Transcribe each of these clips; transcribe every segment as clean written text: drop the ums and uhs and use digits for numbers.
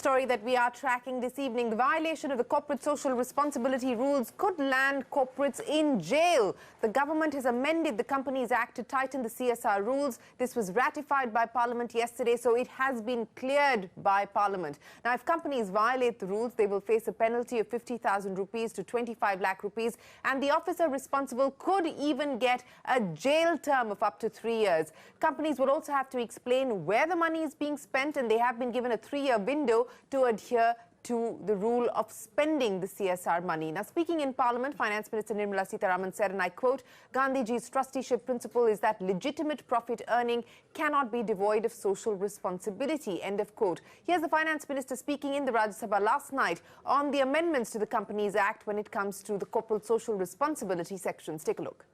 story that we are tracking this evening. The violation of the corporate social responsibility rules could land corporates in jail. The government has amended the Companies Act to tighten the CSR rules. This was ratified by Parliament yesterday, so it has been cleared by Parliament. Now, if companies violate the rules, they will face a penalty of 50,000 rupees to 25 lakh rupees, and the officer responsible could even get a jail term of up to 3 years. Companies would also have to explain where the money is being spent, and they have been given a 3-year window to adhere to the rule of spending the CSR money. Now, speaking in Parliament, Finance Minister Nirmala Sitharaman said, and I quote, "Gandhiji's trusteeship principle is that legitimate profit earning cannot be devoid of social responsibility," end of quote. Here's the Finance Minister speaking in the Rajya Sabha last night on the amendments to the Companies Act when it comes to the corporate social responsibility sections. Take a look.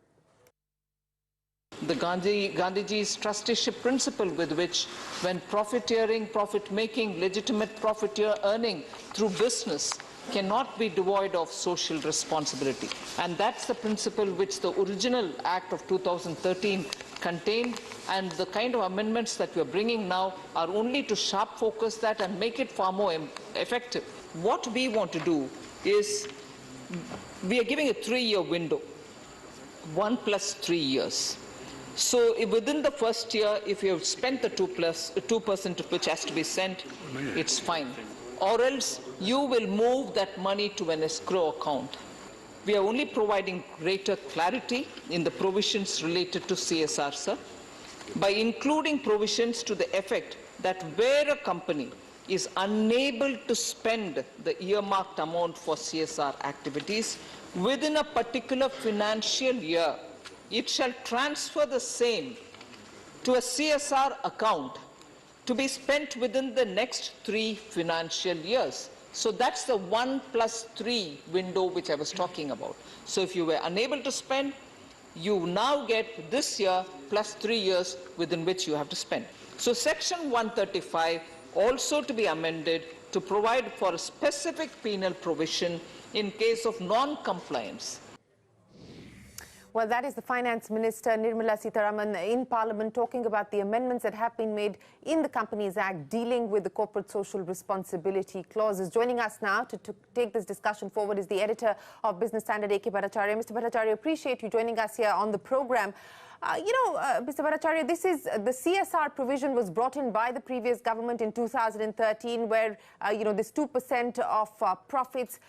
The Gandhiji's trusteeship principle, with which when profiteering, profit-making, legitimate profiteer earning through business cannot be devoid of social responsibility. And that's the principle which the original Act of 2013 contained, and the kind of amendments that we are bringing now are only to sharp focus that and make it far more effective. What we want to do is, we are giving a 3-year window, 1 plus 3 years. So within the first year, if you have spent the 2% of which has to be sent, it's fine. Or else you will move that money to an escrow account. We are only providing greater clarity in the provisions related to CSR, sir, by including provisions to the effect that where a company is unable to spend the earmarked amount for CSR activities within a particular financial year, it shall transfer the same to a CSR account to be spent within the next 3 financial years. So that's the 1 plus 3 window which I was talking about. So if you were unable to spend, you now get this year plus 3 years within which you have to spend. So Section 135 also to be amended to provide for a specific penal provision in case of non-compliance. Well, that is the Finance Minister Nirmala Sitharaman in Parliament talking about the amendments that have been made in the Companies Act dealing with the corporate social responsibility clauses. Joining us now to take this discussion forward is the editor of Business Standard, A.K. Bhattacharya. Mr. Bhattacharya, appreciate you joining us here on the program. Mr. Bhattacharya, this is the CSR provision was brought in by the previous government in 2013, where this 2% of profits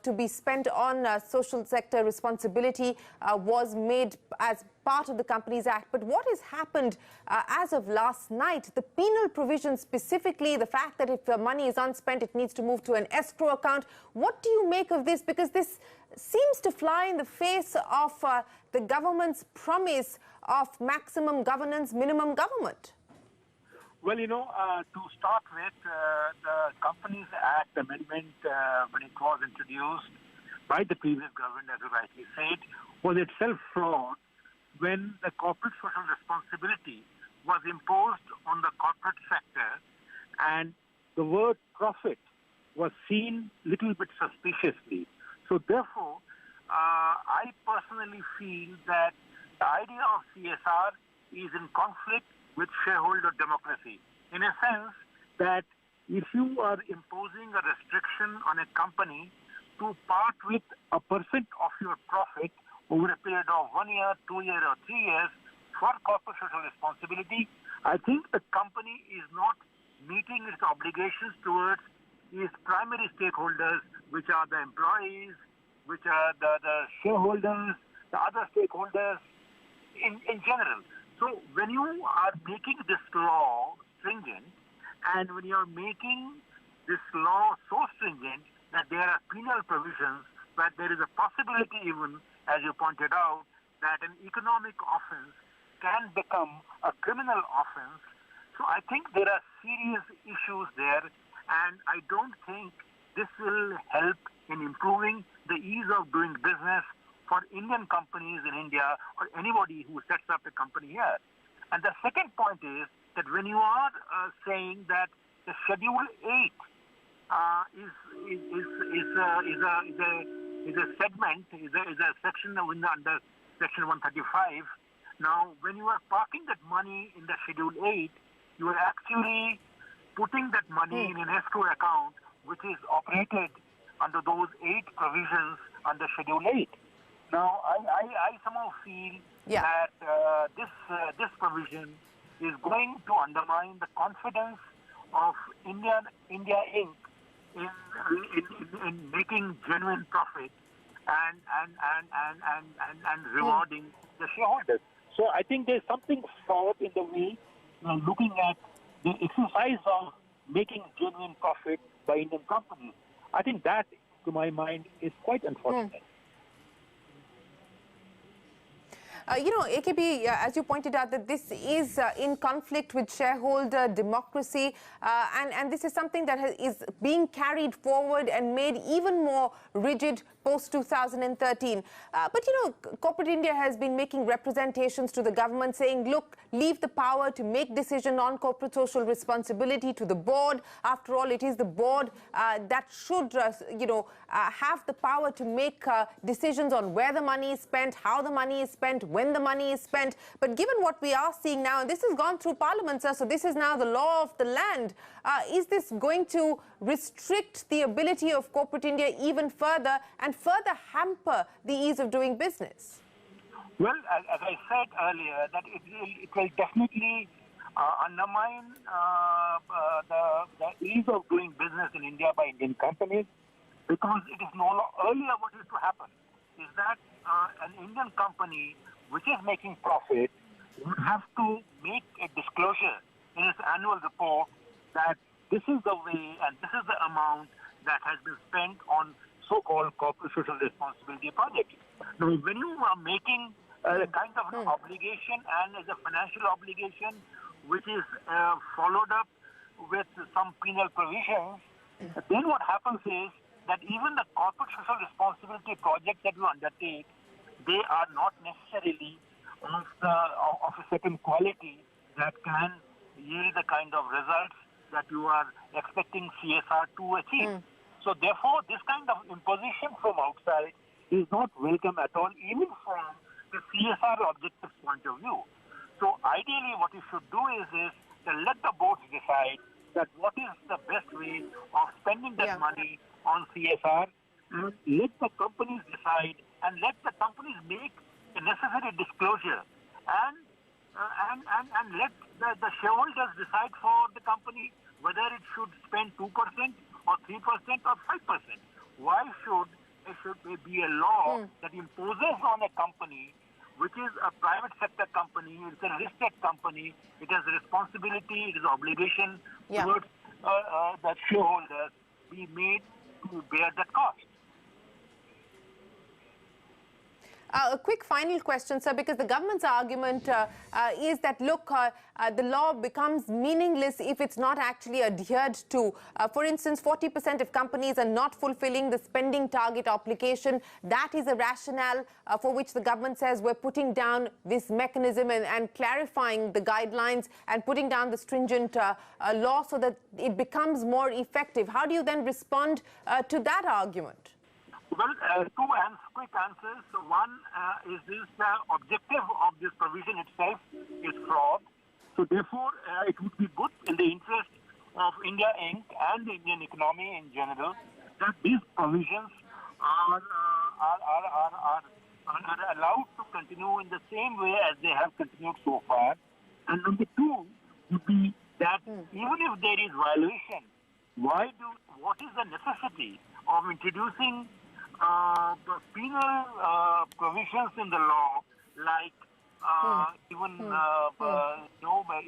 to be spent on social sector responsibility was made as part of the Companies Act. But what has happened as of last night, the penal provision specifically, the fact that if the money is unspent, it needs to move to an escrow account. What do you make of this? Because this seems to fly in the face of the government's promise of maximum governance, minimum government. Well, to start with, the Companies Act amendment, when it was introduced by the previous government, as you rightly said, was itself flawed when the corporate social responsibility was imposed on the corporate sector, and the word profit was seen little bit suspiciously. So therefore, I personally feel that the idea of CSR is in conflict with shareholder democracy, in a sense that if you are imposing a restriction on a company to part with a percent of your profit over a period of 1 year, 2 years, or 3 years for corporate social responsibility, I think the company is not meeting its obligations towards its primary stakeholders, which are the employees, which are the shareholders, the other stakeholders in general. So when you are making this law stringent, and when you are making this law so stringent that there are penal provisions, that there is a possibility even, as you pointed out, that an economic offense can become a criminal offense. So I think there are serious issues there, and I don't think this will help in improving the ease of doing business for Indian companies in India or anybody who sets up a company here. And the second point is that when you are saying that the Schedule 8 is a segment, is a section under Section 135. Now, when you are parking that money in the Schedule 8, you are actually putting that money in an escrow account, which is operated under those 8 provisions under Schedule 8. Now, I somehow feel that this provision is going to undermine the confidence of India Inc. in making genuine profit and rewarding the shareholders. So I think there's something flawed in the way looking at the exercise of making genuine profit by Indian companies. I think that, to my mind, is quite unfortunate. AKB, as you pointed out, that this is in conflict with shareholder democracy, and this is something that is being carried forward and made even more rigid post-2013. But, corporate India has been making representations to the government saying, look, leave the power to make decision on corporate social responsibility to the board. After all, it is the board that should, have the power to make decisions on where the money is spent, how the money is spent, when the money is spent. But given what we are seeing now, and this has gone through Parliament, sir, so this is now the law of the land, is this going to restrict the ability of corporate India even further and further hamper the ease of doing business? Well, as I said earlier, that it will definitely undermine the ease of doing business in India by Indian companies, because it is no longer, earlier what used to happen is that an Indian company which is making profit would have to make a disclosure in its annual report that this is the way and this is the amount that has been spent on so-called corporate social responsibility projects. Now, when you are making a kind of an obligation and as a financial obligation which is followed up with some penal provisions, then what happens is that even the corporate social responsibility projects that you undertake, they are not necessarily of a certain quality that can yield the kind of results that you are expecting CSR to achieve. So therefore, this kind of imposition from outside is not welcome at all, even from the CSR objective point of view. So ideally, what you should do is to let the boards decide that what is the best way of spending that money on CSR, and let the companies decide and let the companies make the necessary disclosure and let the shareholders decide for the company whether it should spend 2% or 3% or 5%. Why should there be a law that imposes on a company which is a private sector company, it's a listed company, it has responsibility, it is obligation towards the shareholders, be made to bear that cost? A quick final question, sir, because the government's argument is that, look, the law becomes meaningless if it's not actually adhered to. For instance, 40% of companies are not fulfilling the spending target obligation. That is a rationale for which the government says we're putting down this mechanism and clarifying the guidelines and putting down the stringent law so that it becomes more effective. How do you then respond to that argument? Well, two quick answers. One is this: the objective of this provision itself is flawed. So therefore, it would be good in the interest of India Inc. and the Indian economy in general that these provisions are allowed to continue in the same way as they have continued so far. And number two would be that even if there is violation, what is the necessity of introducing the penal provisions in the law, like even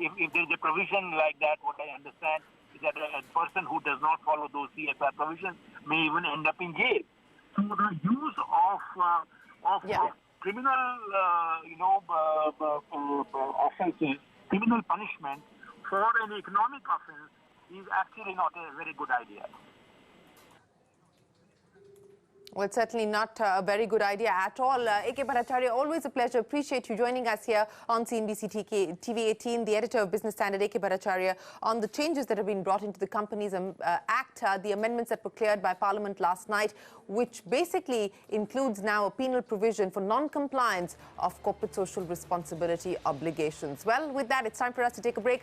if there is a provision like that, what I understand is that a person who does not follow those CSR provisions may even end up in jail. So the use of criminal, offenses, criminal punishment for an economic offense is actually not a very good idea. Well, it's certainly not a very good idea at all. A.K. Bhattacharya, always a pleasure. Appreciate you joining us here on CNBC TV 18, the editor of Business Standard, A.K. Bhattacharya, on the changes that have been brought into the Companies Act, the amendments that were cleared by Parliament last night, which basically includes now a penal provision for non-compliance of corporate social responsibility obligations. Well, with that, it's time for us to take a break.